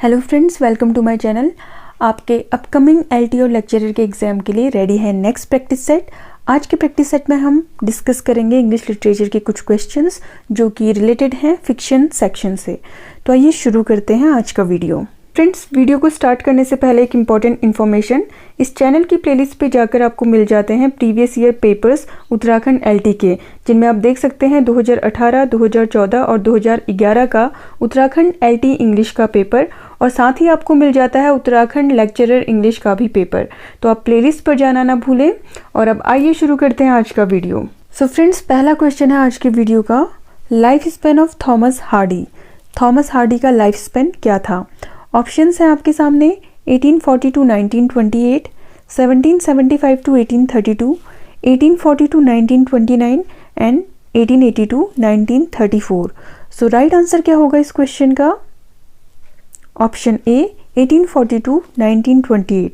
Hello friends, welcome to my channel. आपके upcoming LT और lecturer के एग्ज़ाम के लिए रेडी है नेक्स्ट प्रैक्टिस सेट। आज के प्रैक्टिस सेट में हम डिस्कस करेंगे इंग्लिश लिटरेचर के कुछ क्वेश्चंस जो कि रिलेटेड हैं फिक्शन सेक्शन से। तो आइए शुरू करते हैं आज का वीडियो। फ्रेंड्स, वीडियो को स्टार्ट करने से पहले एक इम्पॉर्टेंट इन्फॉर्मेशन, इस चैनल की प्लेलिस्ट पे जाकर आपको मिल जाते हैं previous year papers Uttarakhand LT के, जिनमें आप देख सकते हैं 2018, 2014 और 2011 का उत्तराखंड एलटी इंग्लिश का पेपर, और साथ ही आपको मिल जाता है उत्तराखंड लेक्चरर इंग्लिश का भी पेपर। तो आप प्लेलिस्ट पर जाना ना भूलें। और अब आइए शुरू करते हैं आज का वीडियो। सो फ्रेंड्स, पहला क्वेश्चन है आज के वीडियो का, life span of Thomas Hardy. Thomas Hardy का लाइफ स्पेन क्या था? ऑप्शंस हैं आपके सामने 1840 to 1928, 1775 to 1832, 1840 to 1929 and 1880 to 1934। So right answer क्या होगा इस क्वेश्चन का? Option A 1840 to 1928।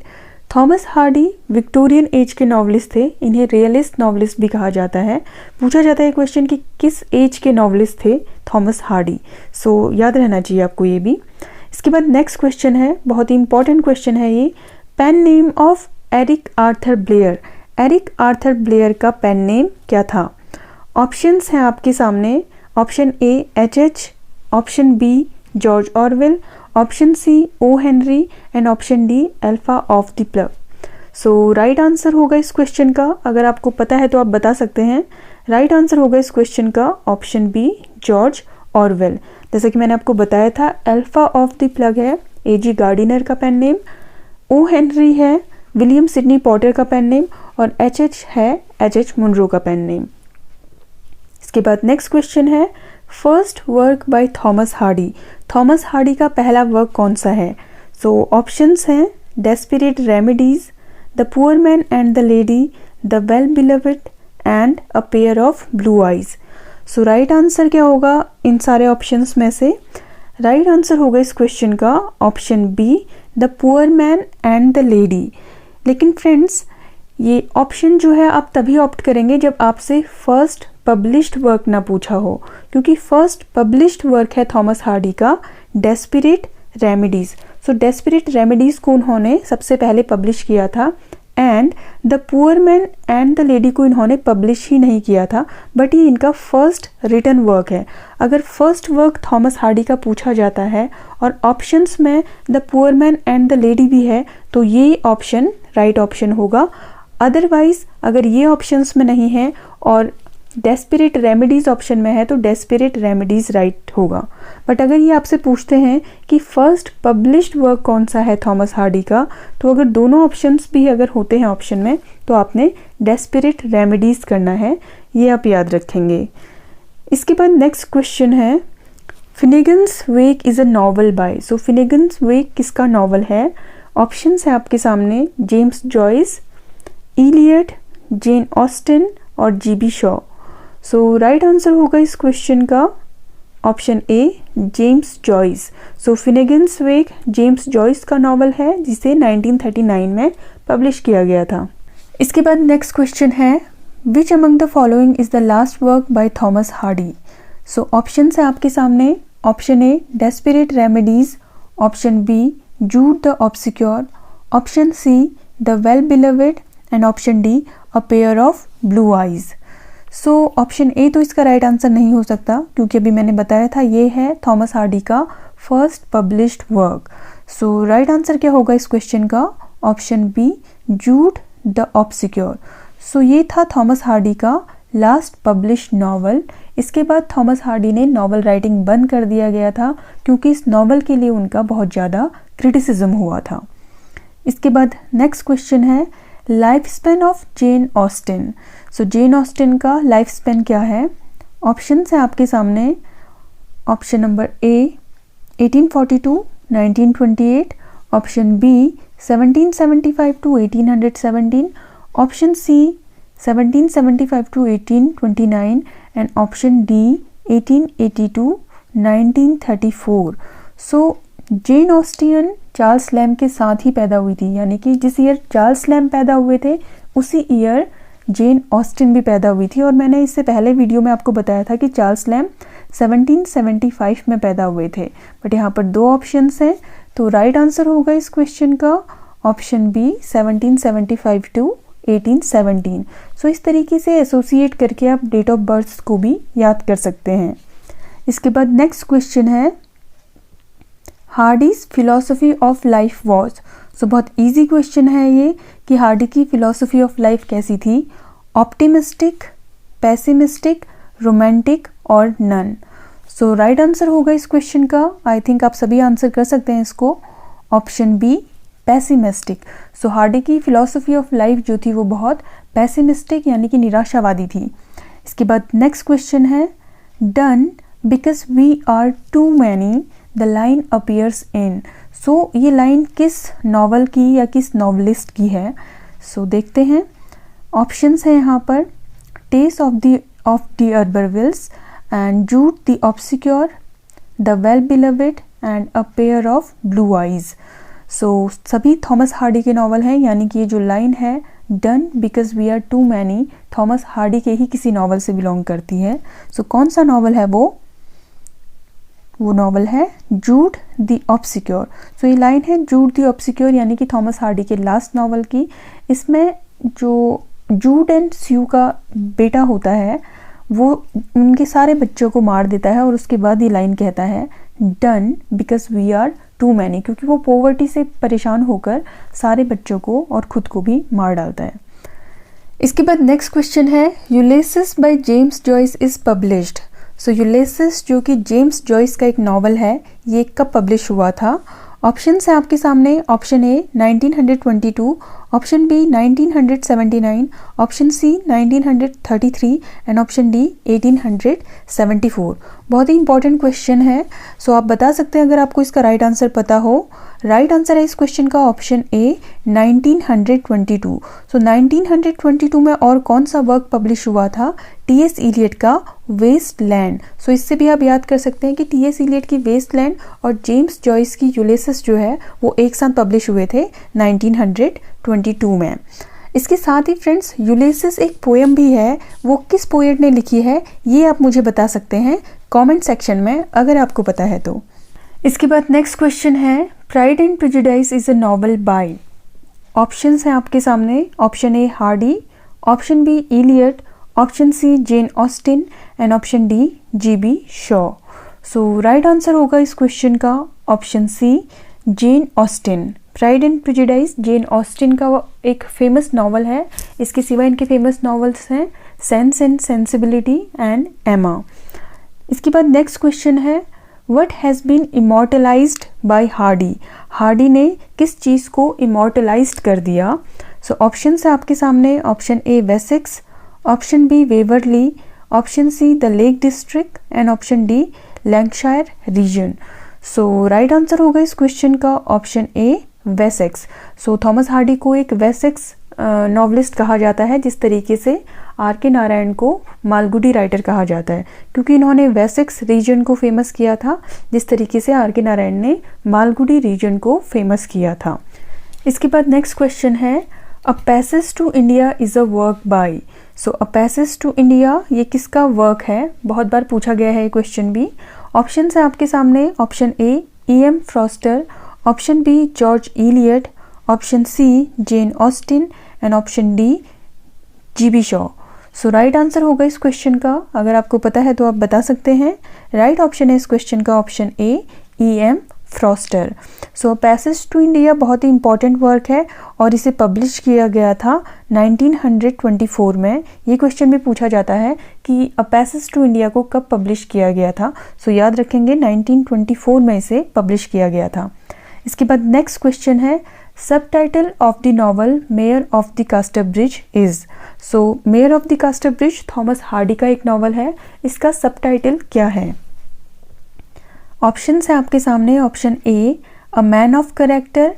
Thomas Hardy Victorian age के नॉवलिस्ट थे। इन्हें रियलिस्ट नॉवलिस्ट भी कहा जाता है। पूछा जाता है क्वेश्चन कि किस एज के नॉवलिस्ट थे थॉमस हार्डी। सो याद रहना चाहिए आपको ये भी। इसके बाद नेक्स्ट क्वेश्चन है, बहुत ही इंपॉर्टेंट क्वेश्चन है ये, pen name of Eric Arthur Blair. Eric Arthur Blair का पेन नेम क्या था? ऑप्शंस हैं आपके सामने, option A H, option B George Orwell, option C O Henry and option D Alpha of the Plough. So right answer होगा इस question का, अगर आपको पता है तो आप बता सकते हैं। राइट आंसर होगा इस क्वेश्चन का ऑप्शन बी जॉर्ज ऑरवेल। जैसा कि मैंने आपको बताया था, अल्फा ऑफ द प्लग है एजी गार्डिनर का पेन नेम, ओ हेनरी है विलियम सिडनी पॉटर का पेन नेम, और एच है एच मुनरो का पेन नेम। इसके बाद नेक्स्ट क्वेश्चन है, first work by Thomas Hardy. Thomas Hardy का पहला वर्क कौन सा है? सो ऑप्शंस हैं desperate remedies, the poor man and the lady, the Well Beloved and a pair of Blue Eyes. So right answer क्या होगा इन सारे ऑप्शंस में से? राइट आंसर होगा इस क्वेश्चन का option B the poor man and the lady. लेकिन friends, ये ऑप्शन जो है आप तभी ऑप्ट करेंगे जब आपसे फर्स्ट पब्लिश्ड वर्क ना पूछा हो, क्योंकि फर्स्ट पब्लिश्ड वर्क है थॉमस हार्डी का desperate remedies. So desperate remedies को उन्होंने सबसे पहले पब्लिश किया था, and the poor man and the lady को इन्होंने पब्लिश ही नहीं किया था, बट ये इनका फर्स्ट रिटन वर्क है। अगर फर्स्ट वर्क थॉमस हार्डी का पूछा जाता है और ऑप्शंस में the poor man and the lady भी है, तो ये ऑप्शन राइट ऑप्शन होगा। अदरवाइज अगर ये ऑप्शंस में नहीं है और डेस्परेट रेमेडीज ऑप्शन में है, तो डेस्परेट रेमेडीज राइट होगा। बट अगर ये आपसे पूछते हैं कि फर्स्ट पब्लिश्ड वर्क कौन सा है थॉमस हार्डी का, तो अगर दोनों ऑप्शंस भी अगर होते हैं ऑप्शन में, तो आपने डेस्परेट रेमेडीज करना है, ये आप याद रखेंगे। इसके बाद नेक्स्ट क्वेश्चन है, Finnegans Wake is a novel by. So Finnegans Wake किसका नॉवल है? ऑप्शंस है आपके सामने James Joyce, Eliot, Jane Austen और GB Shaw. So right answer होगा इस क्वेश्चन का option A James Joyce. So Finnegans Wake James Joyce का नॉवल है, जिसे 1939 में पब्लिश किया गया था। इसके बाद नेक्स्ट क्वेश्चन है, which among the following is the last work by Thomas Hardy. So option है आपके सामने, option A Desperate Remedies, option B Jude the obscure, option C the Well Beloved and option D a pair of Blue Eyes. So option A तो इसका right answer नहीं हो सकता, क्योंकि अभी मैंने बताया था ये है थॉमस हार्डी का first published work. So right answer क्या होगा इस क्वेश्चन का? Option B Jude the Obscure. So ये था थॉमस हार्डी का लास्ट पब्लिश्ड नॉवल। इसके बाद थॉमस हार्डी ने नॉवल राइटिंग बंद कर दिया गया था, क्योंकि इस नॉवल के लिए उनका बहुत ज़्यादा क्रिटिसिज्म हुआ था। इसके बाद नेक्स्ट क्वेश्चन है, life span of Jane Austen. So Jane Austen का लाइफ स्पेन क्या है? ऑप्शन है आपके सामने, option number A 1842 1928, option B 1775 to 1817, option C 1775 to 1829 and option D 1880 to 1934। So Jane Austen Charles Lamb के साथ ही पैदा हुई थी, यानी कि जिस ईयर चार्ल्स लैम्ब पैदा हुए थे उसी ईयर जेन ऑस्टिन भी पैदा हुई थी। और मैंने इससे पहले वीडियो में आपको बताया था कि चार्ल्स लैम्ब 1775 में पैदा हुए थे, बट यहाँ पर दो ऑप्शंस हैं, तो राइट आंसर होगा इस क्वेश्चन का ऑप्शन बी 1775 टू 1817। सो इस तरीके से एसोसिएट करके आप डेट ऑफ बर्थ को भी याद कर सकते हैं। इसके बाद नेक्स्ट क्वेश्चन है Hardy's philosophy of life was. So बहुत इजी क्वेश्चन है ये कि हार्डी की फिलॉसफी ऑफ लाइफ कैसी थी, ऑप्टिमिस्टिक, पेसिमिस्टिक, रोमांटिक और नन। सो राइट आंसर होगा इस क्वेश्चन का, आई थिंक आप सभी आंसर कर सकते हैं इसको, ऑप्शन बी पेसिमिस्टिक। सो हार्डी की फिलॉसफी ऑफ लाइफ जो थी वो बहुत पेसिमिस्टिक यानी कि निराशावादी थी। इसके बाद नेक्स्ट क्वेश्चन है done because we are too many the line appears in. So ये लाइन किस नॉवल की या किस नॉवलिस्ट की है? सो देखते हैं, ऑप्शंस हैं यहाँ पर, Tess of the d'Urbervilles and Jude the Obscure, the well Beloved and a pair of blue eyes. So सभी थॉमस हार्डी के नॉवल हैं, यानी कि ये जो लाइन है done because we are too many Thomas Hardy के ही किसी नॉवल से बिलोंग करती है। सो कौन सा नॉवल है वो नॉवल है जूड द ऑब्सक्योर। सो ये लाइन है जूड द ऑब्सक्योर यानी कि थॉमस हार्डी के लास्ट नॉवल की। इसमें जो जूड एंड स्यू का बेटा होता है वो उनके सारे बच्चों को मार देता है और उसके बाद ये लाइन कहता है done because we are too many, क्योंकि वो पॉवर्टी से परेशान होकर सारे बच्चों को और खुद को भी मार डालता है। इसके बाद नेक्स्ट क्वेश्चन है Ulysses by James Joyce is published. So Ulysses जो कि जेम्स जॉयस का एक नॉवल है, ये कब पब्लिश हुआ था? ऑप्शन है आपके सामने, option A 1922, option B 1979, option C 1933 and option D 1874। बहुत ही इंपॉर्टेंट क्वेश्चन है। सो आप बता सकते हैं अगर आपको इसका राइट आंसर पता हो। राइट आंसर है इस क्वेश्चन का ऑप्शन ए 1922। सो 1922 में और कौन सा वर्क पब्लिश हुआ था? टी.एस. इलियट का वेस्टलैंड। सो इससे भी आप याद कर सकते हैं कि टी.एस. इलियट की वेस्टलैंड और जेम्स जॉयस की यूलिसिस जो है वो एक साथ पब्लिश हुए थे 1922 में। इसके साथ ही फ्रेंड्स यूलिसिस एक पोएम भी है, वो किस पोएट ने लिखी है ये आप मुझे बता सकते हैं कमेंट सेक्शन में अगर आपको पता है तो। इसके बाद नेक्स्ट क्वेश्चन है Pride and Prejudice is a novel by. Options हैं आपके सामने, option A Hardy, option B Eliot, option C Jane Austen and option D G B. Shaw. So right answer होगा इस क्वेश्चन का option C Jane Austen. Pride and Prejudice Jane Austen का एक famous novel है। इसके सिवा इनके फेमस नॉवल्स हैं Sense and Sensibility and Emma. इसके बाद नेक्स्ट क्वेश्चन है what has been immortalised by Hardy. Hardy ने किस चीज़ को इमॉर्टलाइज्ड कर दिया? सो ऑप्शन है आपके सामने, option A Wessex, option B Waverley, option C the Lake District and option D Lancashire region. So right answer होगा इस क्वेश्चन का option A Wessex. So Thomas Hardy को एक वेसेक्स नॉवलिस्ट कहा जाता है, जिस तरीके से आर.के. नारायण को मालगुडी राइटर कहा जाता है, क्योंकि इन्होंने वेसेक्स रीजन को फेमस किया था जिस तरीके से आर.के. नारायण ने मालगुडी रीजन को फेमस किया था। इसके बाद नेक्स्ट क्वेश्चन है a passage to India is a work by. So a passage to India ये किसका वर्क है? बहुत बार पूछा गया है ये क्वेश्चन भी। ऑप्शन है आपके सामने, option A E.M. Forster, option B George Eliot, option C Jane Austen and option D G B. Shaw. So right answer होगा इस क्वेश्चन का, अगर आपको पता है तो आप बता सकते हैं। राइट ऑप्शन है इस क्वेश्चन का option A E.M. Forster. So passage to India बहुत ही इंपॉर्टेंट वर्क है और इसे पब्लिश किया गया था 1924 में। ये क्वेश्चन भी पूछा जाता है कि अ पैसेज टू इंडिया को कब पब्लिश किया गया था। सो याद रखेंगे 1924 में इसे पब्लिश किया गया था। इसके बाद नेक्स्ट क्वेश्चन है subtitle of the novel mayor of the कास्टरब्रिज is. So mayor of the कास्टरब्रिज Thomas Hardy का एक नॉवल है, इसका सबटाइटल क्या है? ऑप्शंस हैं आपके सामने, option A a man of character,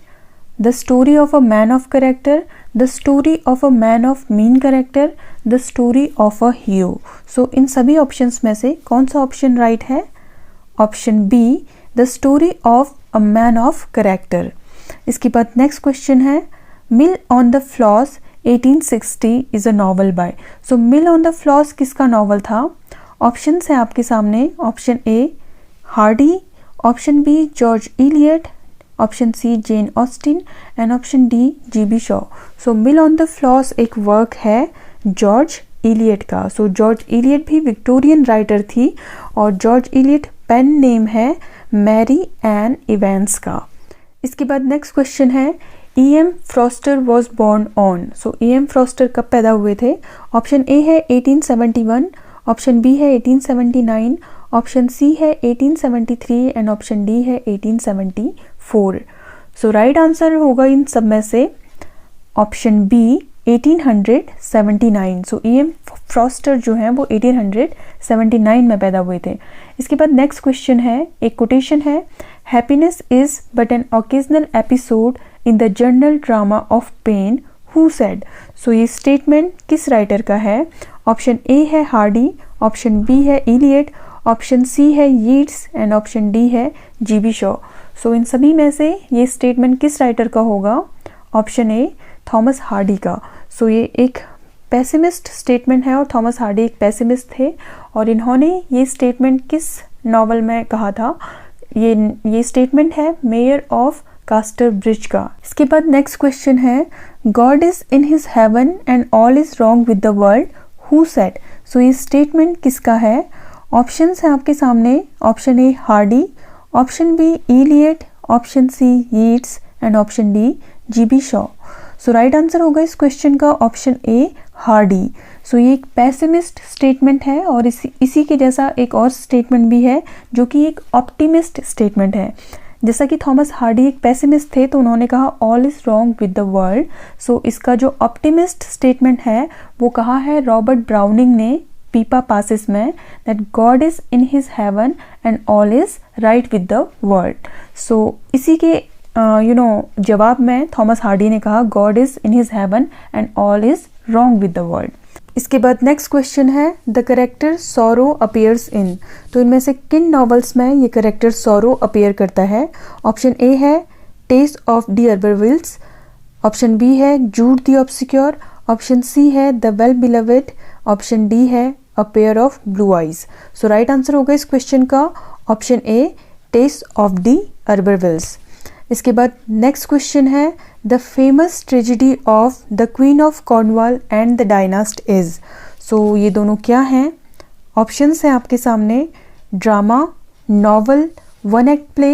the story of a man of character, the story of a man of mean character, the story of a hero. So इन सभी ऑप्शंस में से कौन सा ऑप्शन राइट है? Option B the story of a man of character. इसके बाद next question है Mill on the Floss 1860 is a novel by. So Mill on the Floss किसका नॉवल था? ऑप्शंस हैं आपके सामने, option A Hardy, option B George Eliot, option C Jane Austen and option D GB Shaw. So Mill on the Floss एक work है George Eliot का। So George Eliot भी Victorian writer थी और जॉर्ज इलियट पेन नेम है Mary Ann Evans का। इसके बाद नेक्स्ट क्वेश्चन है E.M. Forster was born on. So E.M. Forster कब पैदा हुए थे? ऑप्शन ए है 1871, ऑप्शन बी है 1879, ऑप्शन सी है 1873 एंड ऑप्शन डी है 1874। सो राइट आंसर होगा इन सब में से ऑप्शन बी 1879। सो E.M. फ्रॉस्टर जो हैं वो 1879 में पैदा हुए थे। इसके बाद नेक्स्ट क्वेश्चन है, एक कोटेशन है, happiness is but an occasional episode in the journal drama of pain who said. So ये स्टेटमेंट किस राइटर का है? ऑप्शन ए है हार्डी, ऑप्शन बी है इलियट, ऑप्शन सी है यीट्स एंड ऑप्शन डी है जीबी शॉ। सो इन सभी में से ये स्टेटमेंट किस राइटर का होगा? ऑप्शन ए थॉमस हार्डी का। सो ये एक पेसिमिस्ट स्टेटमेंट है और थॉमस हार्डी एक पेसिमिस्ट थे और इन्होंने ये स्टेटमेंट किस नॉवल में कहा था? ये स्टेटमेंट है मेयर ऑफ कास्टर ब्रिज का। इसके बाद नेक्स्ट क्वेश्चन है, God is in his heaven and all is wrong with the world who said. So ये स्टेटमेंट किसका है? ऑप्शंस हैं आपके सामने, option A Hardy, option B Eliot, option C Yeats and option D GB Shaw. So right answer होगा इस question का option A Hardy. सो ये एक पेसिमिस्ट स्टेटमेंट है और इसी के जैसा एक और स्टेटमेंट भी है जो कि एक ऑप्टिमिस्ट स्टेटमेंट है। जैसा कि थॉमस हार्डी एक पेसिमिस्ट थे तो उन्होंने कहा all is wrong with the world. So इसका जो ऑप्टिमिस्ट स्टेटमेंट है वो कहा है रॉबर्ट ब्राउनिंग ने पीपा पासिस में, that God is in his heaven and all is right with the world. So इसी के जवाब में थॉमस हार्डी ने कहा God is in his heaven and all is wrong with the world. इसके बाद नेक्स्ट क्वेश्चन है, the character sorrow appears in. तो इनमें से किन नॉवेल्स में ये करेक्टर सॉरो अपीयर करता है? ऑप्शन ए है Tess of the Urbervilles, option B है Jude the obscure, option C है the well beloved, option D है a pair of blue eyes. So right answer होगा इस क्वेश्चन का option A Tess of the Urbervilles. इसके बाद next question है, the famous tragedy of the queen of Cornwall and the dynast is. सो ये दोनों क्या हैं? ऑप्शंस हैं आपके सामने, drama, novel, one act play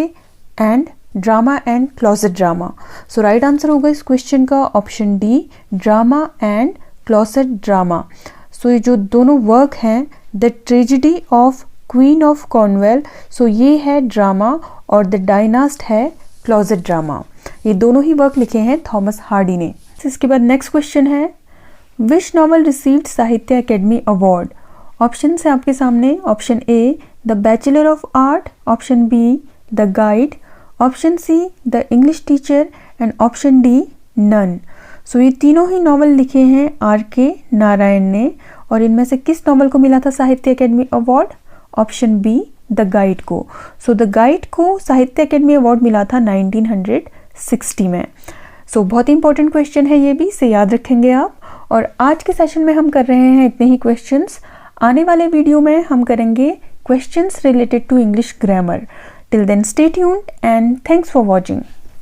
and drama and closet drama. So right answer होगा इस क्वेश्चन का option D drama and closet drama. So ये जो दोनों वर्क हैं, the tragedy of queen of Cornwall, so ये है ड्रामा और द डायनास्ट है क्लोसेट ड्रामा। ये दोनों ही वर्क लिखे हैं थॉमस हार्डी ने। इसके बाद नेक्स्ट क्वेश्चन है, which novel received Sahitya Akademi award. Option है आपके सामने, option A the bachelor of art, option B the guide, option C the English teacher and option D none. So ये तीनों ही नॉवल लिखे हैं R.K. नारायण ने और इनमें से किस नॉवल को मिला था Sahitya Akademi award? Option B the guide को। सो द गाइड को साहित्य अकेडमी अवार्ड मिला था 1960 में। सो बहुत ही इंपॉर्टेंट क्वेश्चन है ये भी, इसे याद रखेंगे आप। और आज के सेशन में हम कर रहे हैं इतने ही क्वेश्चंस। आने वाले वीडियो में हम करेंगे questions related to English grammar. Till then stay tuned and thanks for watching.